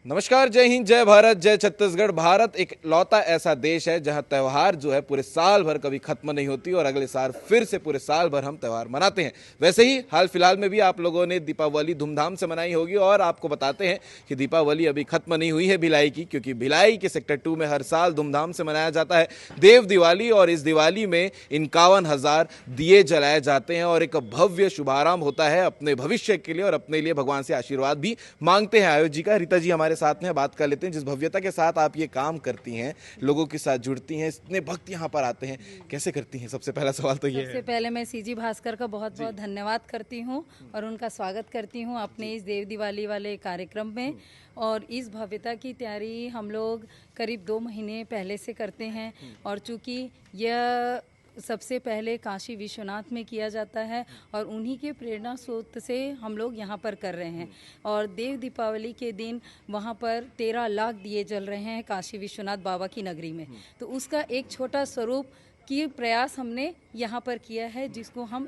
नमस्कार, जय हिंद, जय भारत, जय छत्तीसगढ़। भारत एक लौता ऐसा देश है जहां त्यौहार जो है पूरे साल भर कभी खत्म नहीं होती और अगले साल फिर से पूरे साल भर हम त्यौहार मनाते हैं। वैसे ही हाल फिलहाल में भी आप लोगों ने दीपावली धूमधाम से मनाई होगी और आपको बताते हैं कि दीपावली अभी खत्म नहीं हुई है भिलाई की, क्योंकि भिलाई के सेक्टर 2 में हर साल धूमधाम से मनाया जाता है देव दिवाली और इस दिवाली में 51,000 दिए जलाए जाते हैं और एक भव्य शुभारंभ होता है अपने भविष्य के लिए और अपने लिए भगवान से आशीर्वाद भी मांगते हैं। आयोजिका रीता जी हमारे साथ में, बात कर लेते हैं। जिस भव्यता के साथ आप ये काम करती हैं, लोगों के साथ जुड़ती हैं, इतने भक्त यहाँ पर आते हैं, कैसे करती हैं? सबसे पहला सवाल तो ये है। सबसे पहले मैं सीजी भास्कर का बहुत बहुत धन्यवाद करती हूँ और उनका स्वागत करती हूँ अपने इस देव दिवाली वाले कार्यक्रम में। और इस भव्यता की तैयारी हम लोग करीब 2 महीने पहले से करते हैं और चूँकि यह सबसे पहले काशी विश्वनाथ में किया जाता है और उन्हीं के प्रेरणा स्रोत से हम लोग यहाँ पर कर रहे हैं। और देव दीपावली के दिन वहाँ पर 13 लाख दिए जल रहे हैं काशी विश्वनाथ बाबा की नगरी में। तो उसका एक छोटा स्वरूप की प्रयास हमने यहाँ पर किया है, जिसको हम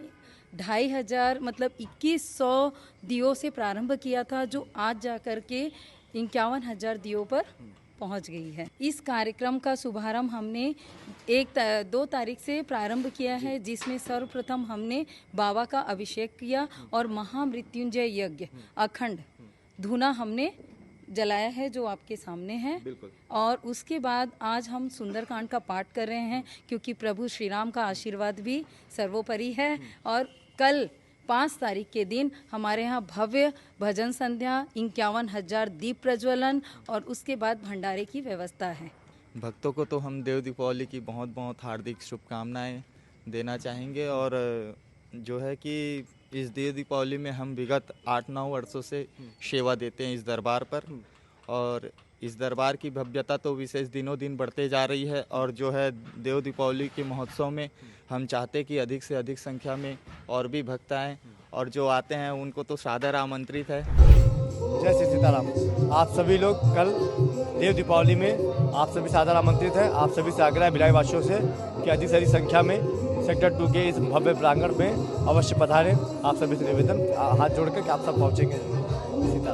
2,500 मतलब 2,100 दियों से प्रारंभ किया था, जो आज जा कर के 51,000 दियों पर पहुंच गई है। इस कार्यक्रम का शुभारंभ हमने 2 तारीख से प्रारंभ किया है, जिसमें सर्वप्रथम हमने बाबा का अभिषेक किया और महामृत्युंजय यज्ञ अखंड धूना हमने जलाया है, जो आपके सामने है। और उसके बाद आज हम सुंदरकांड का पाठ कर रहे हैं, क्योंकि प्रभु श्री राम का आशीर्वाद भी सर्वोपरि है। और कल 5 तारीख के दिन हमारे यहाँ भव्य भजन संध्या, 51,000 दीप प्रज्वलन और उसके बाद भंडारे की व्यवस्था है। भक्तों को तो हम देव दीपावली की बहुत बहुत हार्दिक शुभकामनाएं देना चाहेंगे। और जो है कि इस देव दीपावली में हम विगत 8-9 वर्षों से सेवा देते हैं इस दरबार पर, और इस दरबार की भव्यता तो विशेष दिनों दिन बढ़ते जा रही है। और जो है देव दीपावली के महोत्सव में हम चाहते कि अधिक से अधिक संख्या में और भी भक्त आएँ, और जो आते हैं उनको तो सादर आमंत्रित है। जय श्री सीताराम। आप सभी लोग कल देव दीपावली में आप सभी सादर आमंत्रित हैं। आप सभी से आग्रह है भिलाई वासियों से कि अधिक से अधिक संख्या में सेक्टर 2 के इस भव्य प्रांगण में अवश्य पधारें। आप सभी से निवेदन हाथ जोड़ कर कि आप सब पहुँचेंगे। सीताराम।